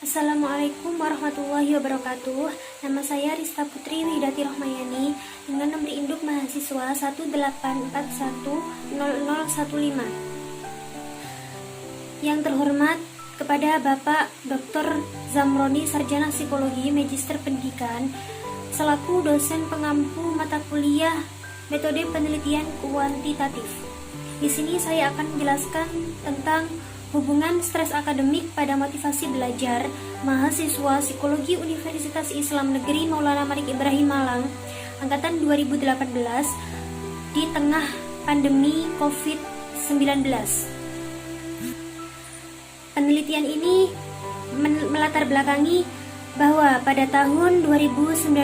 Assalamualaikum warahmatullahi wabarakatuh. Nama saya Rista Putri Widati Rohmayani dengan nomor induk mahasiswa 184100015. Yang terhormat kepada Bapak Dr. Zamroni, Sarjana Psikologi, Magister Pendidikan, selaku dosen pengampu mata kuliah metode penelitian kuantitatif. Di sini saya akan menjelaskan tentang hubungan stres akademik pada motivasi belajar mahasiswa Psikologi Universitas Islam Negeri Maulana Malik Ibrahim Malang angkatan 2018 di tengah pandemi COVID-19. Penelitian ini melatar belakangi bahwa pada tahun 2019,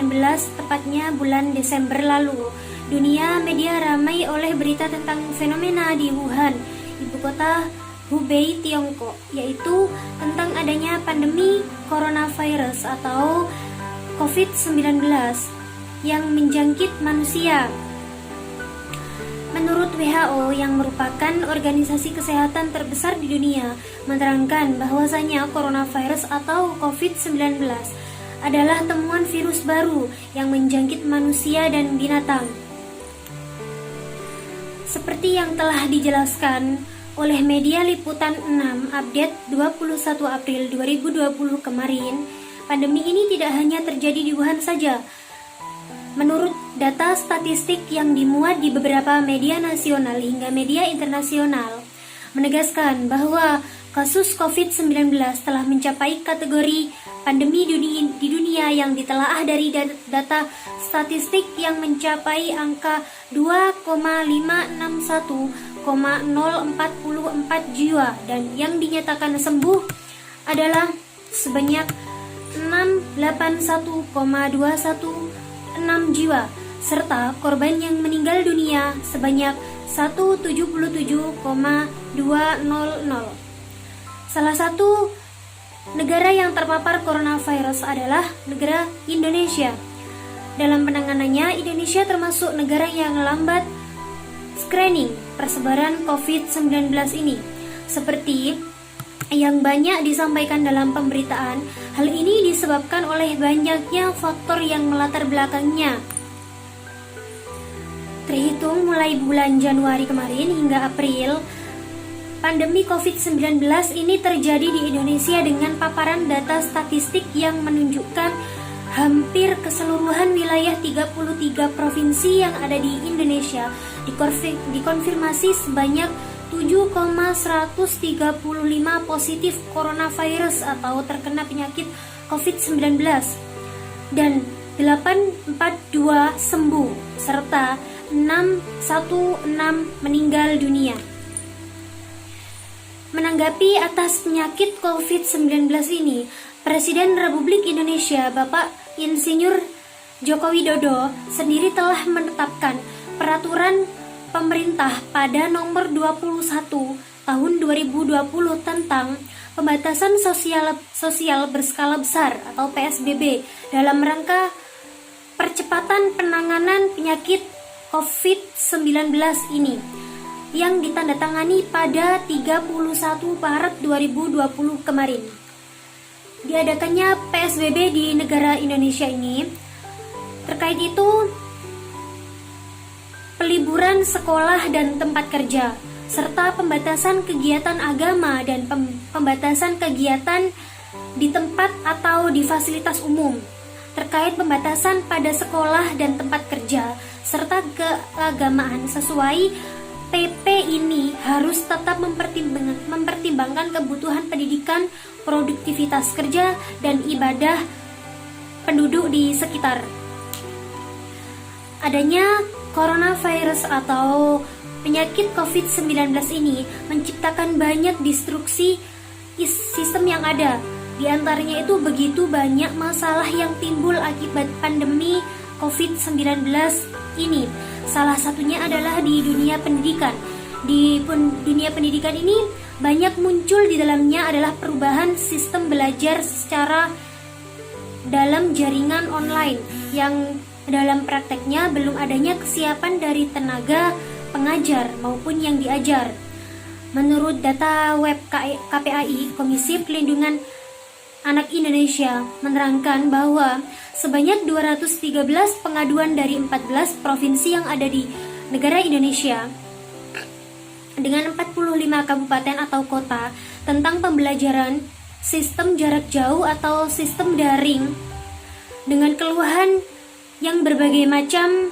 tepatnya bulan Desember lalu, dunia media ramai oleh berita tentang fenomena di Wuhan, ibu kota Hubei, Tiongkok, yaitu tentang adanya pandemi coronavirus atau COVID-19 yang menjangkit manusia. Menurut WHO yang merupakan organisasi kesehatan terbesar di dunia, menerangkan bahwasanya coronavirus atau COVID-19 adalah temuan virus baru yang menjangkit manusia dan binatang. Seperti yang telah dijelaskan oleh media Liputan 6 update 21 April 2020 kemarin, pandemi ini tidak hanya terjadi di Wuhan saja. Menurut data statistik yang dimuat di beberapa media nasional hingga media internasional, menegaskan bahwa kasus COVID-19 telah mencapai kategori pandemi di dunia yang ditelaah dari data statistik yang mencapai angka 2,561,044 jiwa, dan yang dinyatakan sembuh adalah sebanyak 681,216 jiwa, serta korban yang meninggal dunia sebanyak 177,200. Salah satu negara yang terpapar coronavirus adalah negara Indonesia. Dalam penanganannya, Indonesia termasuk negara yang lambat screening persebaran COVID-19 ini. Seperti yang banyak disampaikan dalam pemberitaan, hal ini disebabkan oleh banyaknya faktor yang melatar belakangnya. Terhitung mulai bulan Januari kemarin hingga April, pandemi COVID-19 ini terjadi di Indonesia dengan paparan data statistik yang menunjukkan hampir keseluruhan wilayah 33 provinsi yang ada di Indonesia dikonfirmasi sebanyak 7,135 positif coronavirus atau terkena penyakit COVID-19 dan 842 sembuh serta 616 meninggal dunia. Menanggapi atas penyakit COVID-19 ini, Presiden Republik Indonesia Bapak Insinyur Joko Widodo sendiri telah menetapkan peraturan pemerintah pada nomor 21 tahun 2020 tentang pembatasan sosial berskala besar atau PSBB dalam rangka percepatan penanganan penyakit COVID-19 ini, yang ditandatangani pada 31 Maret 2020 kemarin. Diadakannya PSBB di negara Indonesia ini, terkait itu peliburan sekolah dan tempat kerja, serta pembatasan kegiatan agama dan pembatasan kegiatan di tempat atau di fasilitas umum. Terkait pembatasan pada sekolah dan tempat kerja, serta keagamaan sesuai PP ini harus tetap mempertimbangkan kebutuhan pendidikan, produktivitas kerja, dan ibadah penduduk di sekitar. Adanya coronavirus atau penyakit COVID-19 ini menciptakan banyak disrupsi sistem yang ada. Di antaranya itu begitu banyak masalah yang timbul akibat pandemi COVID-19 ini. Salah satunya adalah di dunia pendidikan. Di dunia pendidikan ini banyak muncul di dalamnya adalah perubahan sistem belajar secara dalam jaringan online yang dalam prakteknya belum adanya kesiapan dari tenaga pengajar maupun yang diajar. Menurut data web KPAI, Komisi Pelindungan Anak Indonesia menerangkan bahwa sebanyak 213 pengaduan dari 14 provinsi yang ada di negara Indonesia dengan 45 kabupaten atau kota tentang pembelajaran sistem jarak jauh atau sistem daring dengan keluhan yang berbagai macam.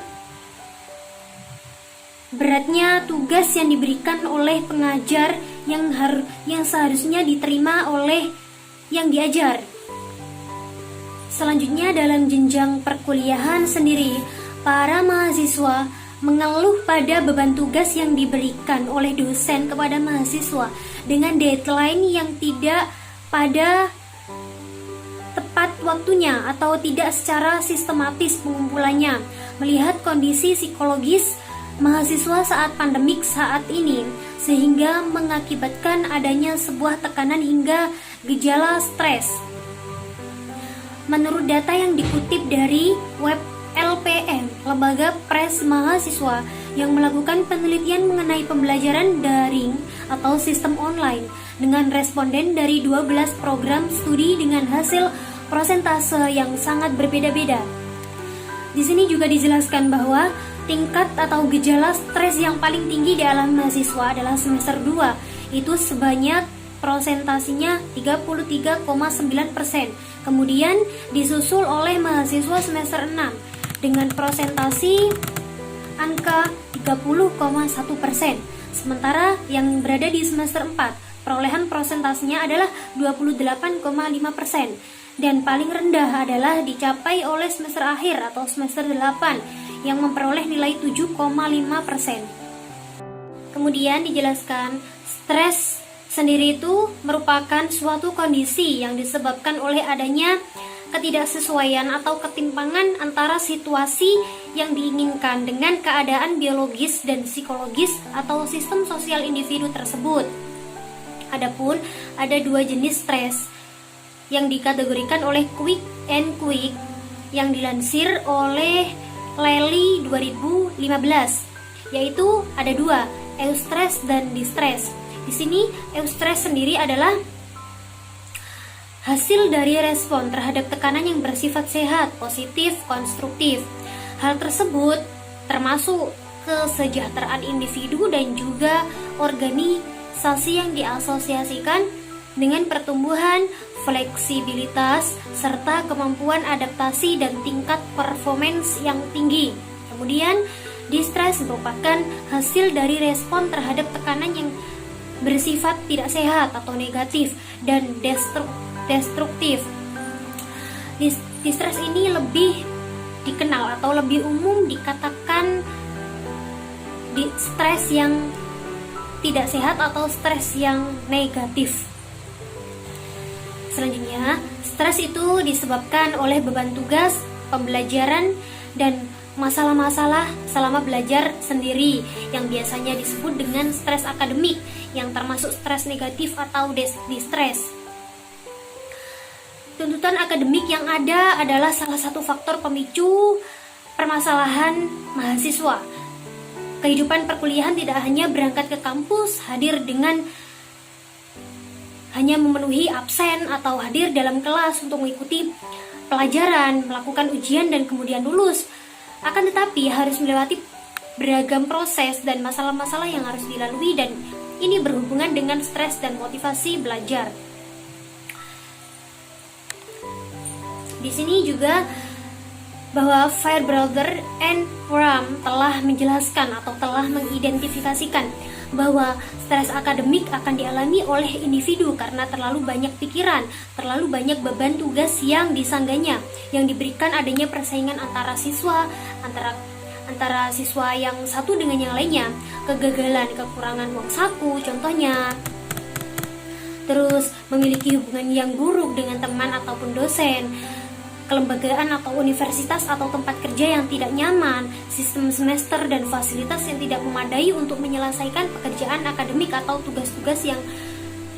Beratnya tugas yang diberikan oleh pengajar yang seharusnya diterima oleh yang diajar. Selanjutnya dalam jenjang perkuliahan sendiri, para mahasiswa mengeluh pada beban tugas yang diberikan oleh dosen kepada mahasiswa dengan deadline yang tidak pada tepat waktunya atau tidak secara sistematis pengumpulannya. Melihat kondisi psikologis mahasiswa saat pandemik saat ini, sehingga mengakibatkan adanya sebuah tekanan hingga gejala stres. Menurut data yang dikutip dari web LPM, Lembaga Pres Mahasiswa, yang melakukan penelitian mengenai pembelajaran daring atau sistem online dengan responden dari 12 program studi dengan hasil prosentase yang sangat berbeda-beda. Di sini juga dijelaskan bahwa tingkat atau gejala stres yang paling tinggi di alam mahasiswa adalah semester 2, itu sebanyak prosentasinya 33,9%. Kemudian disusul oleh mahasiswa semester 6 dengan prosentasi angka 30,1%. Sementara yang berada di semester 4, perolehan prosentasinya adalah 28,5%. Dan paling rendah adalah dicapai oleh semester akhir atau semester 8 yang memperoleh nilai 7,5%. Kemudian dijelaskan, stres sendiri itu merupakan suatu kondisi yang disebabkan oleh adanya ketidaksesuaian atau ketimpangan antara situasi yang diinginkan dengan keadaan biologis dan psikologis atau sistem sosial individu tersebut. Adapun ada dua jenis stres yang dikategorikan oleh Quick and Quick yang dilansir oleh Lely 2015, yaitu ada dua, eustress dan distress. Di sini eustress sendiri adalah hasil dari respon terhadap tekanan yang bersifat sehat, positif, konstruktif. Hal tersebut termasuk kesejahteraan individu dan juga organisasi yang diasosiasikan dengan pertumbuhan, fleksibilitas, serta kemampuan adaptasi dan tingkat performance yang tinggi. Kemudian, distress merupakan hasil dari respon terhadap tekanan yang bersifat tidak sehat atau negatif dan destruktif. Distress ini lebih dikenal atau lebih umum dikatakan stres yang tidak sehat atau stres yang negatif. Selanjutnya, stres itu disebabkan oleh beban tugas, pembelajaran, dan masalah-masalah selama belajar sendiri yang biasanya disebut dengan stres akademik yang termasuk stres negatif atau distress. Tuntutan akademik yang ada adalah salah satu faktor pemicu permasalahan mahasiswa. Kehidupan perkuliahan tidak hanya berangkat ke kampus, hadir dengan hanya memenuhi absen atau hadir dalam kelas untuk mengikuti pelajaran, melakukan ujian dan kemudian lulus. Akan tetapi harus melewati beragam proses dan masalah-masalah yang harus dilalui, dan ini berhubungan dengan stres dan motivasi belajar. Di sini juga bahwa Fairbrother and Ram telah menjelaskan atau telah mengidentifikasikan bahwa stres akademik akan dialami oleh individu karena terlalu banyak pikiran, terlalu banyak beban tugas yang disangganya, yang diberikan adanya persaingan antara siswa, antara siswa yang satu dengan yang lainnya, kegagalan, kekurangan uang saku contohnya. Terus memiliki hubungan yang buruk dengan teman ataupun dosen, kelembagaan atau universitas atau tempat kerja yang tidak nyaman, sistem semester dan fasilitas yang tidak memadai untuk menyelesaikan pekerjaan akademik atau tugas-tugas yang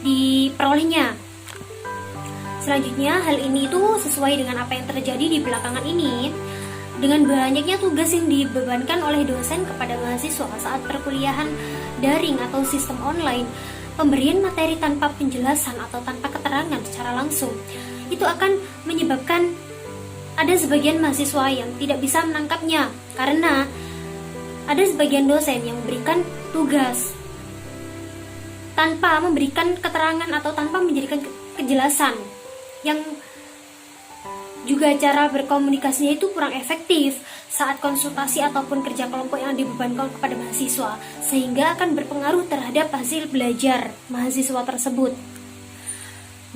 diperolehnya. Selanjutnya, hal ini itu sesuai dengan apa yang terjadi di belakangan ini. Dengan banyaknya tugas yang dibebankan oleh dosen kepada mahasiswa saat perkuliahan daring atau sistem online, pemberian materi tanpa penjelasan atau tanpa keterangan secara langsung, itu akan menyebabkan ada sebagian mahasiswa yang tidak bisa menangkapnya karena ada sebagian dosen yang memberikan tugas tanpa memberikan keterangan atau tanpa memberikan kejelasan, yang juga cara berkomunikasinya itu kurang efektif saat konsultasi ataupun kerja kelompok yang dibebankan kepada mahasiswa, sehingga akan berpengaruh terhadap hasil belajar mahasiswa tersebut.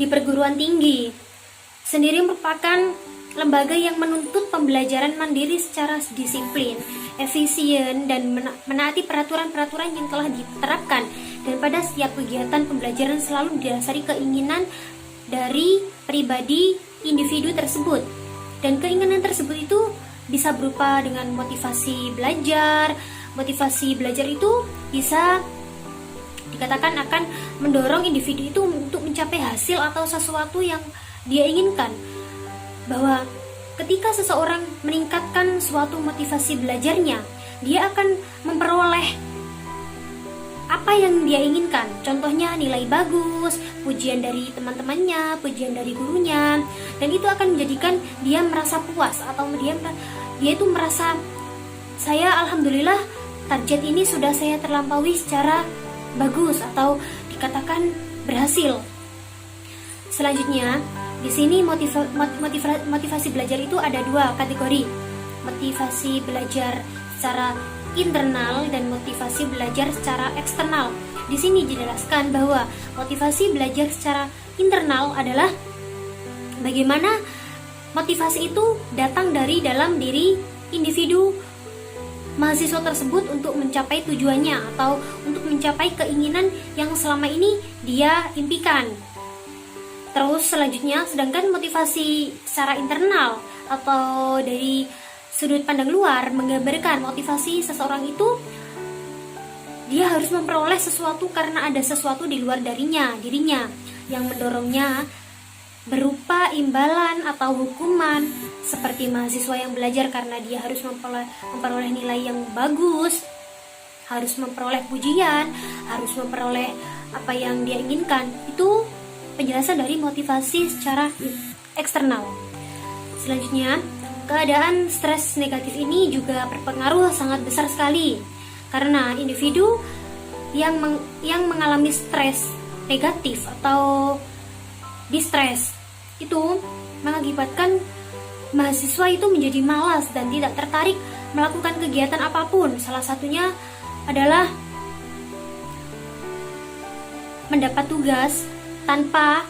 Di perguruan tinggi sendiri merupakan lembaga yang menuntut pembelajaran mandiri secara disiplin, efisien, dan menaati peraturan-peraturan yang telah diterapkan, dan pada setiap kegiatan pembelajaran selalu didasari keinginan dari pribadi individu tersebut. Dan keinginan tersebut itu bisa berupa dengan motivasi belajar. Motivasi belajar itu bisa dikatakan akan mendorong individu itu untuk mencapai hasil atau sesuatu yang dia inginkan. Bahwa ketika seseorang meningkatkan suatu motivasi belajarnya, dia akan memperoleh apa yang dia inginkan. Contohnya nilai bagus, pujian dari teman-temannya, pujian dari gurunya, dan itu akan menjadikan dia merasa puas atau dia itu merasa, saya alhamdulillah target ini sudah saya terlampaui secara bagus atau dikatakan berhasil. Selanjutnya, di sini motivasi belajar itu ada dua kategori. Motivasi belajar secara internal dan motivasi belajar secara eksternal. Di sini dijelaskan bahwa motivasi belajar secara internal adalah bagaimana motivasi itu datang dari dalam diri individu mahasiswa tersebut untuk mencapai tujuannya atau untuk mencapai keinginan yang selama ini dia impikan. Terus selanjutnya, sedangkan motivasi secara internal atau dari sudut pandang luar menggambarkan motivasi seseorang itu dia harus memperoleh sesuatu karena ada sesuatu di luar dirinya yang mendorongnya, berupa imbalan atau hukuman, seperti mahasiswa yang belajar karena dia harus memperoleh nilai yang bagus, harus memperoleh pujian, harus memperoleh apa yang dia inginkan. Itu penjelasan dari motivasi secara eksternal. Selanjutnya, keadaan stres negatif ini juga berpengaruh sangat besar sekali karena individu yang mengalami stres negatif atau distres itu mengakibatkan mahasiswa itu menjadi malas dan tidak tertarik melakukan kegiatan apapun. Salah satunya adalah mendapat tugas tanpa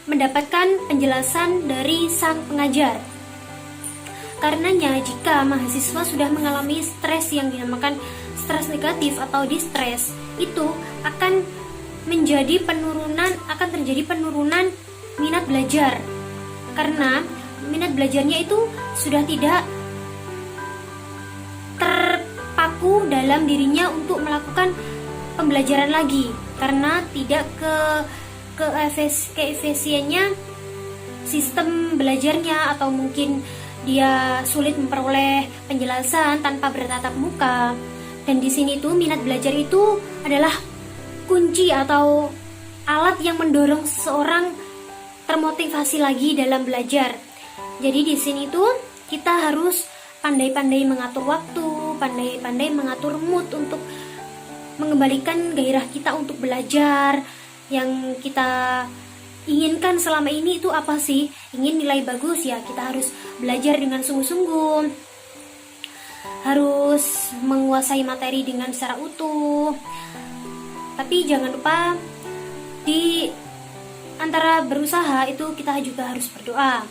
mendapatkan penjelasan dari sang pengajar. Karenanya, jika mahasiswa sudah mengalami stres yang dinamakan stres negatif atau distres, itu akan terjadi penurunan minat belajar. Karena minat belajarnya itu sudah tidak terpaku dalam dirinya untuk melakukan pembelajaran lagi, karena tidak keefisiennya sistem belajarnya, atau mungkin dia sulit memperoleh penjelasan tanpa bertatap muka. Dan di sini tuh minat belajar itu adalah kunci atau alat yang mendorong seseorang termotivasi lagi dalam belajar. Jadi di sini tuh kita harus pandai-pandai mengatur waktu, pandai-pandai mengatur mood untuk mengembalikan gairah kita untuk belajar. Yang kita inginkan selama ini itu apa sih? Ingin nilai bagus, ya kita harus belajar dengan sungguh-sungguh, harus menguasai materi dengan secara utuh. Tapi jangan lupa di antara berusaha itu kita juga harus berdoa.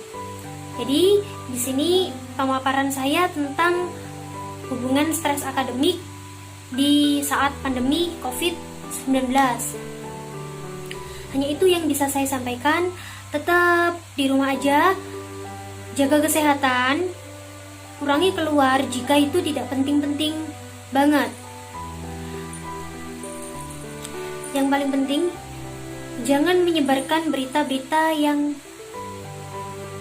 Jadi di sini pemaparan saya tentang hubungan stres akademik di saat pandemi COVID-19. Hanya itu yang bisa saya sampaikan. Tetap di rumah aja, jaga kesehatan, kurangi keluar jika itu tidak penting-penting banget. Yang paling penting, jangan menyebarkan berita-berita yang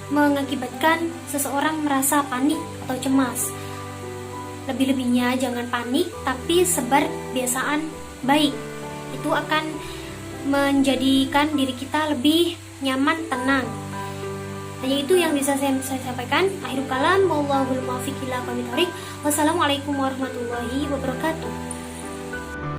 mengakibatkan seseorang merasa panik atau cemas. Lebih-lebihnya jangan panik, tapi sebar kebiasaan baik. Itu akan menjadikan diri kita lebih nyaman, tenang. Hanya itu yang bisa saya sampaikan. Akhirul kalam, wallahul muwaffiq ila aqwamit thoriq. Wassalamualaikum warahmatullahi wabarakatuh.